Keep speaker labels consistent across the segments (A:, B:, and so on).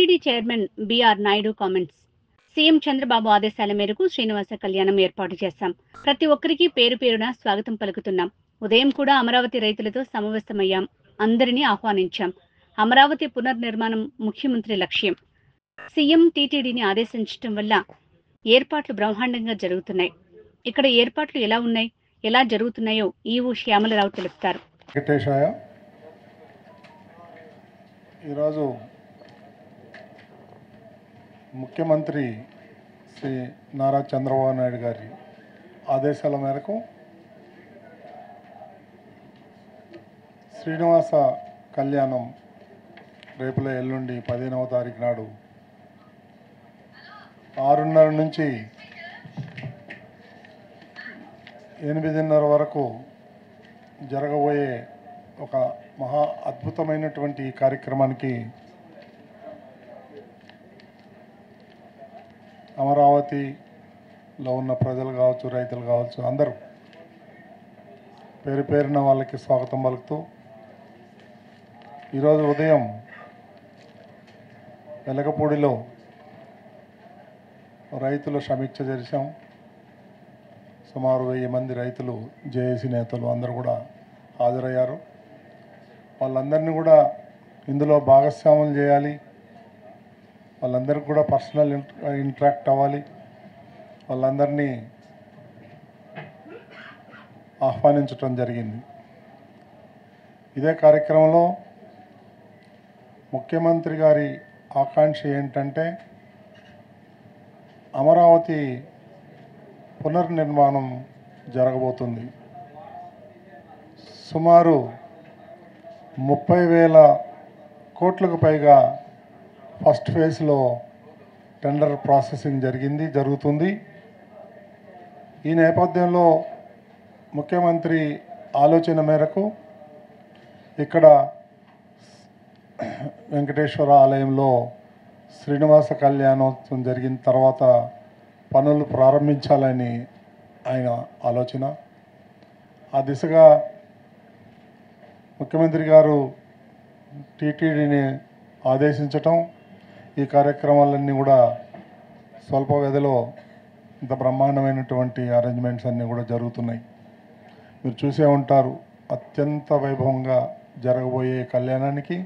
A: TTD chairman BR Naidu comments. CM Chandrababu ఆదేశాల మేరకు శ్రీనివాస కళ్యాణం ఏర్పాటు చేశాం. ప్రతి ఒక్కరికి పేరు పేరున స్వాగతం పలుకుతున్నాం. ఉదయం కూడా అమరావతి రైతులతో సమావేశమయ్యాం. అందరినీ ఆహ్వానించాం. అమరావతి పునర్నిర్మాణం ముఖ్యమంత్రి లక్ష్యం. సీఎం టీటీడీని ఆదేశించడం వల్ల ఏర్పాట్లు బ్రహ్మాండంగా జరుగుతున్నాయి. ఇక్కడ ఏర్పాట్లు ఎలా ఉన్నాయి, ఎలా జరుగుతున్నాయో ఈవో శ్యామలరావు తెలుపుతారు.
B: ఈరోజు ముఖ్యమంత్రి శ్రీ నారా చంద్రబాబు నాయుడు గారి ఆదేశాల మేరకు శ్రీనివాస కళ్యాణం రేపుల ఎల్లుండి 15వ తారీఖు నాడు 6:30 నుంచి 8:30 వరకు జరగబోయే ఒక మహా అద్భుతమైనటువంటి కార్యక్రమానికి అమరావతిలో ఉన్న ప్రజలు కావచ్చు, రైతులు కావచ్చు, అందరూ పేరు పేరున వాళ్ళకి స్వాగతం పలుకుతూ ఈరోజు ఉదయం వెలగపూడిలో రైతుల సమీక్ష చేశాం. సుమారు 1000 మంది రైతులు, జేఏసీ నేతలు అందరూ కూడా హాజరయ్యారు. వాళ్ళందరినీ కూడా ఇందులో భాగస్వాములు చేయాలి, వాళ్ళందరికీ కూడా పర్సనల్ ఇంటరాక్ట్ అవ్వాలి, వాళ్ళందరినీ ఆహ్వానించటం జరిగింది. ఇదే కార్యక్రమంలో ముఖ్యమంత్రి గారి ఆకాంక్ష ఏంటంటే అమరావతి పునర్నిర్మాణం జరగబోతుంది. సుమారు 30,000 కోట్లకు పైగా ఫస్ట్ ఫేజ్లో టెండర్ ప్రాసెసింగ్ జరుగుతుంది. ఈ నేపథ్యంలో ముఖ్యమంత్రి ఆలోచన మేరకు ఇక్కడ వెంకటేశ్వర ఆలయంలో శ్రీనివాస కళ్యాణోత్సవం జరిగిన తర్వాత పనులు ప్రారంభించాలని ఆయన ఆలోచన. ఆ దిశగా ముఖ్యమంత్రి గారు టీటీడీని ఆదేశించటం, ఈ కార్యక్రమాలన్నీ కూడా స్వల్ప వ్యవధిలో ఇంత బ్రహ్మాండమైనటువంటి అరేంజ్మెంట్స్ అన్నీ కూడా జరుగుతున్నాయి. మీరు చూసే ఉంటారు. అత్యంత వైభవంగా జరగబోయే కళ్యాణానికి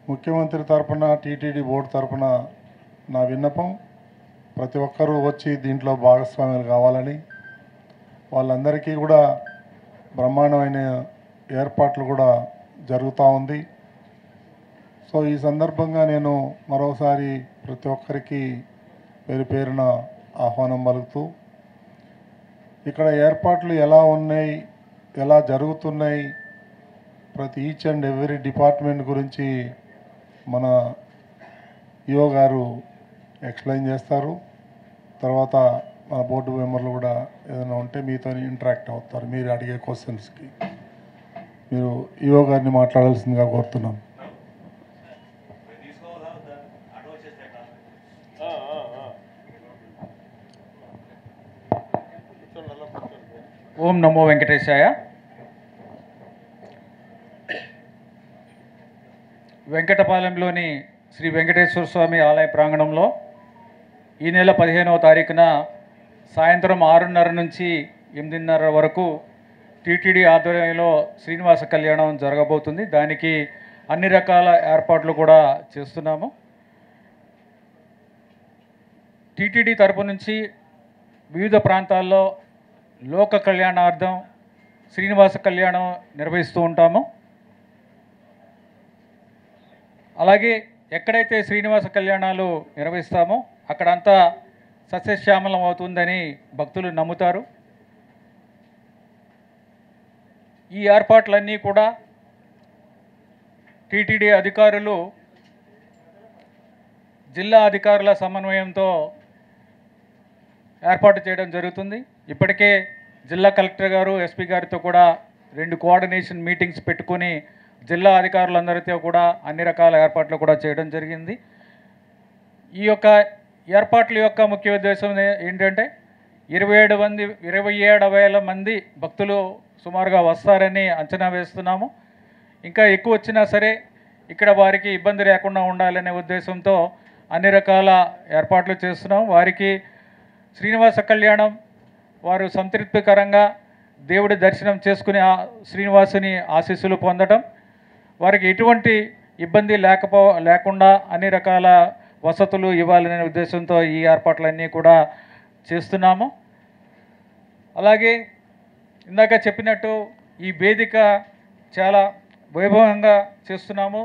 B: ముఖ్యమంత్రి తరపున, టీటీడీ బోర్డు తరపున నా విన్నపం, ప్రతి ఒక్కరూ వచ్చి దీంట్లో భాగస్వాములు కావాలని, వాళ్ళందరికీ కూడా బ్రహ్మాండమైన ఏర్పాట్లు కూడా జరుగుతూ ఉంది. సో ఈ సందర్భంగా నేను మరోసారి ప్రతి ఒక్కరికి పేరు పేరున ఆహ్వానం పలుకుతూ, ఇక్కడ ఏర్పాట్లు ఎలా ఉన్నాయి, ఎలా జరుగుతున్నాయి, ప్రతి ఈచ్ అండ్ ఎవ్రీ డిపార్ట్మెంట్ గురించి మన ఈఓ గారు ఎక్స్ప్లెయిన్ చేస్తారు. తర్వాత మన బోర్డు మెంబర్లు కూడా ఏదైనా ఉంటే మీతో ఇంటరాక్ట్ అవుతారు. మీరు అడిగే క్వశ్చన్స్కి మీరు ఈఓ గారిని మాట్లాడాల్సిందిగా కోరుతున్నాను.
C: ఓం నమో వెంకటేశాయ. వెంకటపాలెంలోని శ్రీ వెంకటేశ్వర స్వామి ఆలయ ప్రాంగణంలో ఈ నెల 15వ తారీఖున సాయంత్రం 6:30 నుంచి 8:30 వరకు టీటీడీ ఆధ్వర్యంలో శ్రీనివాస కళ్యాణం జరగబోతుంది. దానికి అన్ని రకాల ఏర్పాట్లు కూడా చేస్తున్నాము. టీటీడీ తరపు నుంచి వివిధ ప్రాంతాల్లో లోక కళ్యాణార్థం శ్రీనివాస కళ్యాణం నిర్వహిస్తూ ఉంటాము. అలాగే ఎక్కడైతే శ్రీనివాస కళ్యాణాలు నిర్వహిస్తామో అక్కడంతా సస్యశ్యామలం అవుతుందని భక్తులు నమ్ముతారు. ఈ ఏర్పాట్లన్నీ కూడా టీటీడీ అధికారులు జిల్లా అధికారుల సమన్వయంతో ఏర్పాటు చేయడం జరుగుతుంది. ఇప్పటికే జిల్లా కలెక్టర్ గారు, ఎస్పీ గారితో కూడా 2 కోఆర్డినేషన్ మీటింగ్స్ పెట్టుకొని జిల్లా అధికారులందరితో కూడా అన్ని రకాల ఏర్పాట్లు కూడా చేయడం జరిగింది. ఈ యొక్క ఏర్పాట్ల యొక్క ముఖ్య ఉద్దేశం ఏంటంటే 27,000 మంది భక్తులు సుమారుగా వస్తారని అంచనా వేస్తున్నాము. ఇంకా ఎక్కువ వచ్చినా సరే ఇక్కడ వారికి ఇబ్బంది లేకుండా ఉండాలనే ఉద్దేశంతో అన్ని రకాల ఏర్పాట్లు చేస్తున్నాం. వారికి శ్రీనివాస కళ్యాణం వారు సంతృప్తికరంగా దేవుడి దర్శనం చేసుకుని ఆ శ్రీనివాసుని ఆశీస్సులు పొందడం, వారికి ఎటువంటి ఇబ్బంది లేకుండా అన్ని రకాల వసతులు ఇవ్వాలనే ఉద్దేశంతో ఈ ఏర్పాట్లన్నీ కూడా చేస్తున్నాము. అలాగే ఇందాక చెప్పినట్టు ఈ వేదిక చాలా వైభవంగా చేస్తున్నాము.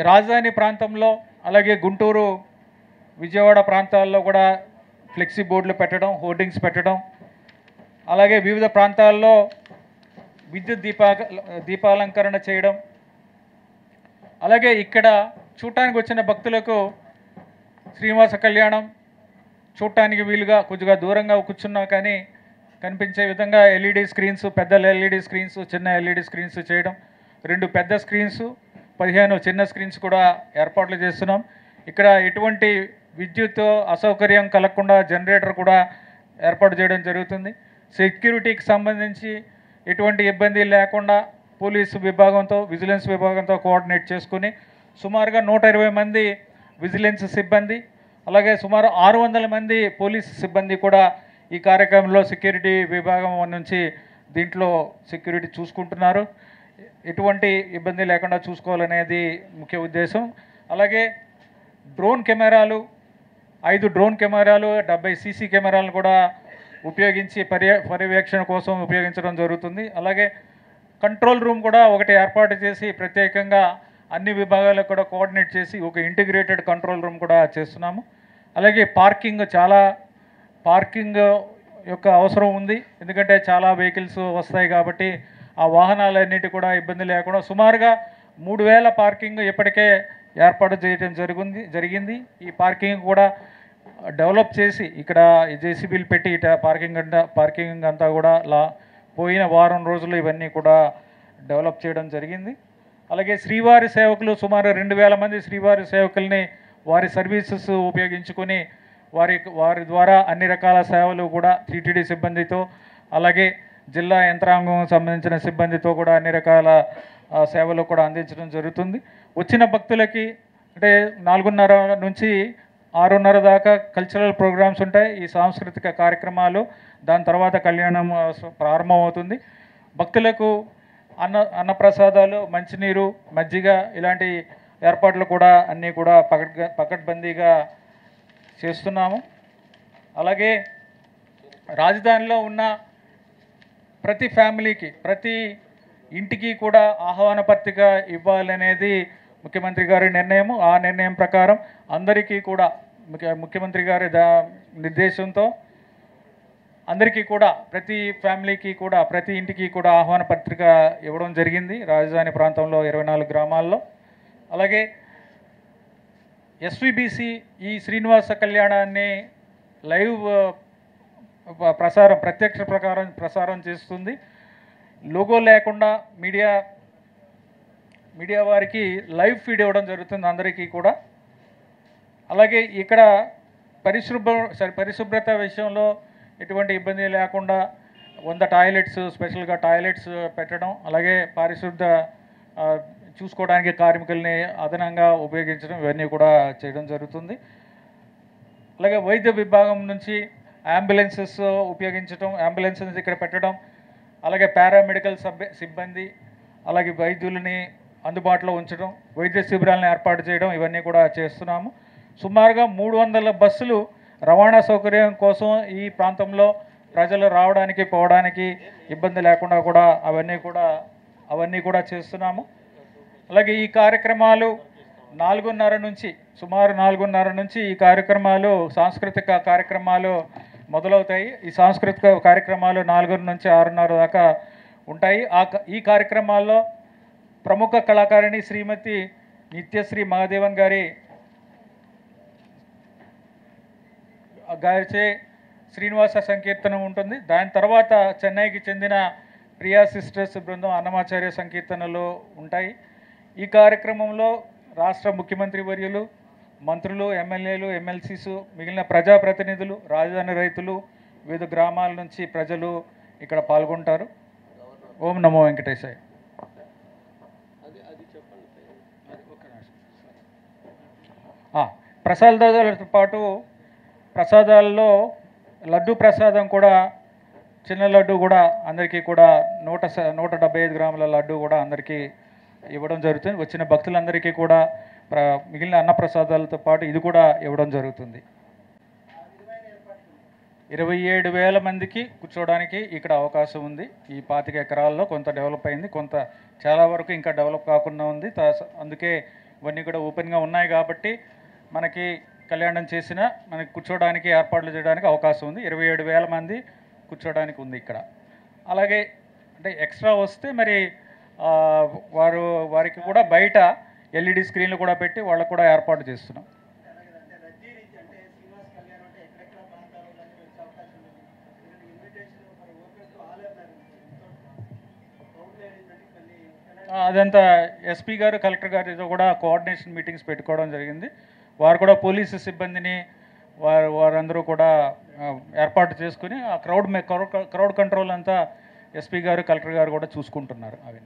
C: రాజధాని ప్రాంతంలో అలాగే గుంటూరు, విజయవాడ ప్రాంతాల్లో కూడా ఫ్లెక్సీ బోర్డులు పెట్టడం, హోర్డింగ్స్ పెట్టడం, అలాగే వివిధ ప్రాంతాల్లో విద్యుత్ దీపాలంకరణ చేయడం, అలాగే ఇక్కడ చూడటానికి వచ్చిన భక్తులకు శ్రీనివాస కళ్యాణం చూడటానికి వీలుగా కొద్దిగా దూరంగా కూర్చున్నా కానీ కనిపించే విధంగా ఎల్ఈడి స్క్రీన్స్, పెద్ద ఎల్ఈడి స్క్రీన్స్, చిన్న ఎల్ఈడి స్క్రీన్స్ చేయడం, 2 పెద్ద స్క్రీన్స్, 15 చిన్న స్క్రీన్స్ కూడా ఏర్పాట్లు చేస్తున్నాం. ఇక్కడ ఎటువంటి విద్యుత్ అసౌకర్యం కలగకుండా జనరేటర్ కూడా ఏర్పాటు చేయడం జరుగుతుంది. సెక్యూరిటీకి సంబంధించి ఎటువంటి ఇబ్బంది లేకుండా పోలీసు విభాగంతో, విజిలెన్స్ విభాగంతో కోఆర్డినేట్ చేసుకుని సుమారుగా 120 మంది విజిలెన్స్ సిబ్బంది, అలాగే సుమారు 600 మంది పోలీసు సిబ్బంది కూడా ఈ కార్యక్రమంలో సెక్యూరిటీ విభాగం నుంచి దీంట్లో సెక్యూరిటీ చూసుకుంటున్నారు. ఎటువంటి ఇబ్బంది లేకుండా చూసుకోవాలనేది ముఖ్య ఉద్దేశం. అలాగే డ్రోన్ కెమెరాలు, 5 డ్రోన్ కెమెరాలు, 70 సీసీ కెమెరాలను కూడా ఉపయోగించి పర్యవేక్షణ కోసం ఉపయోగించడం జరుగుతుంది. అలాగే కంట్రోల్ రూమ్ కూడా ఒకటి ఏర్పాటు చేసి ప్రత్యేకంగా అన్ని విభాగాలకు కూడా కోఆర్డినేట్ చేసి ఒక ఇంటిగ్రేటెడ్ కంట్రోల్ రూమ్ కూడా చేస్తున్నాము. అలాగే పార్కింగ్ యొక్క అవసరం ఉంది, ఎందుకంటే చాలా వెహికల్స్ వస్తాయి కాబట్టి ఆ వాహనాలన్నిటి కూడా ఇబ్బంది లేకుండా సుమారుగా 3000 పార్కింగ్ ఇప్పటికే ఏర్పాటు చేయడం జరిగింది. ఈ పార్కింగ్ కూడా డెవలప్ చేసి ఇక్కడ జేసీబీలు పెట్టి ఇట పార్కింగ్ అంతా కూడా పోయిన వారం రోజులు ఇవన్నీ కూడా డెవలప్ చేయడం జరిగింది. అలాగే శ్రీవారి సేవకులు సుమారు 2000 మంది శ్రీవారి సేవకుల్ని వారి సర్వీసెస్ ఉపయోగించుకొని వారి ద్వారా అన్ని రకాల సేవలు కూడా టీటీడీ సిబ్బందితో, అలాగే జిల్లా యంత్రాంగం సంబంధించిన సిబ్బందితో కూడా అన్ని రకాల సేవలు కూడా అందించడం జరుగుతుంది. వచ్చిన భక్తులకి అంటే 4:30 నుంచి 6:30 దాకా కల్చరల్ ప్రోగ్రామ్స్ ఉంటాయి, ఈ సాంస్కృతిక కార్యక్రమాలు. దాని తర్వాత కళ్యాణం ప్రారంభమవుతుంది. భక్తులకు అన్నప్రసాదాలు, మంచినీరు, మజ్జిగ ఇలాంటి ఏర్పాట్లు కూడా అన్నీ కూడా పకడ్బందీగా చేస్తున్నాము. అలాగే రాజధానిలో ఉన్న ప్రతి ఫ్యామిలీకి, ప్రతి ఇంటికి కూడా ఆహ్వాన పత్రిక ఇవ్వాలనేది ముఖ్యమంత్రి గారి నిర్ణయము. ఆ నిర్ణయం ప్రకారం అందరికీ కూడా ముఖ్యమంత్రి గారి నిర్దేశంతో అందరికీ కూడా, ప్రతి ఫ్యామిలీకి కూడా, ప్రతి ఇంటికి కూడా ఆహ్వాన పత్రిక ఇవ్వడం జరిగింది రాజధాని ప్రాంతంలో 24 గ్రామాల్లో. అలాగే ఎస్విబిసి ఈ శ్రీనివాస కళ్యాణాన్ని లైవ్ ప్రత్యక్ష ప్రసారం చేస్తుంది. లోగో లేకుండా మీడియా వారికి లైవ్ ఫీడ్ ఇవ్వడం జరుగుతుంది అందరికీ కూడా. అలాగే ఇక్కడ పరిశుభ్రత విషయంలో ఎటువంటి ఇబ్బంది లేకుండా 100 టాయిలెట్స్, స్పెషల్గా టాయిలెట్స్ పెట్టడం, అలాగే పారిశుద్ధ చూసుకోవడానికి కార్మికుల్ని అదనంగా ఉపయోగించడం, ఇవన్నీ కూడా చేయడం జరుగుతుంది. అలాగే వైద్య విభాగం నుంచి అంబులెన్సెస్ ఉపయోగించడం, అంబులెన్సెస్ ఇక్కడ పెట్టడం, అలాగే పారామెడికల్ సిబ్బంది, అలాగే వైద్యులని అందుబాటులో ఉంచడం, వైద్య శిబిరాలను ఏర్పాటు చేయడం, ఇవన్నీ కూడా చేస్తున్నాము. సుమారుగా 300 బస్సులు రవాణా సౌకర్యం కోసం ఈ ప్రాంతంలో ప్రజలు రావడానికి పోవడానికి ఇబ్బంది లేకుండా కూడా అవన్నీ కూడా చేస్తున్నాము. అలాగే ఈ కార్యక్రమాలు 4:30 నుంచి సుమారు 4:30 నుంచి ఈ కార్యక్రమాలు, సాంస్కృతిక కార్యక్రమాలు మొదలవుతాయి. ఈ సాంస్కృతిక కార్యక్రమాలు 4 నుంచి 6:30 దాకా ఉంటాయి. ఈ కార్యక్రమాల్లో ప్రముఖ కళాకారిణి శ్రీమతి నిత్యశ్రీ మహాదేవన్ గారిచే శ్రీనివాస సంకీర్తనం ఉంటుంది. దాని తర్వాత చెన్నైకి చెందిన ప్రియా సిస్టర్స్ బృందం అన్నమాచార్య సంకీర్తనలు ఉంటాయి. ఈ కార్యక్రమంలో రాష్ట్ర ముఖ్యమంత్రి వర్యులు, మంత్రులు, ఎమ్మెల్యేలు, ఎమ్మెల్సీస్, మిగిలిన ప్రజాప్రతినిధులు, రాజధాని రైతులు, వివిధ గ్రామాల నుంచి ప్రజలు ఇక్కడ పాల్గొంటారు. ఓం నమో వెంకటేశాయ. ప్రసాదాలతో పాటు ప్రసాదాల్లో లడ్డు ప్రసాదం కూడా, చిన్న లడ్డు కూడా అందరికీ కూడా 175 గ్రాముల లడ్డు కూడా అందరికీ ఇవ్వడం జరుగుతుంది. వచ్చిన భక్తులందరికీ కూడా మిగిలిన అన్న ప్రసాదాలతో పాటు ఇది కూడా ఇవ్వడం జరుగుతుంది. 27,000 మందికి కూర్చోవడానికి ఇక్కడ అవకాశం ఉంది. ఈ 25 ఎకరాల్లో కొంత డెవలప్ అయింది, కొంత చాలా వరకు ఇంకా డెవలప్ కాకుండా ఉంది. అందుకే ఇవన్నీ కూడా ఓపెన్గా ఉన్నాయి కాబట్టి మనకి కళ్యాణం చేసిన మనకి కూర్చోవడానికి ఏర్పాట్లు చేయడానికి అవకాశం ఉంది. 27,000 మంది కూర్చోవడానికి ఉంది ఇక్కడ. అలాగే అంటే ఎక్స్ట్రా వస్తే మరి వారికి కూడా బయట ఎల్ఈడి స్క్రీన్లు కూడా పెట్టి వాళ్ళకు కూడా ఏర్పాటు చేస్తున్నాం. అదంతా ఎస్పీ గారు, కలెక్టర్ గారితో కూడా కోఆర్డినేషన్ మీటింగ్స్ పెట్టుకోవడం జరిగింది. వారు కూడా పోలీసు సిబ్బందిని వారందరూ కూడా ఏర్పాటు చేసుకుని ఆ క్రౌడ్ కంట్రోల్ అంతా ఎస్పీ గారు, కలెక్టర్ గారు కూడా చూసుకుంటున్నారు. అవి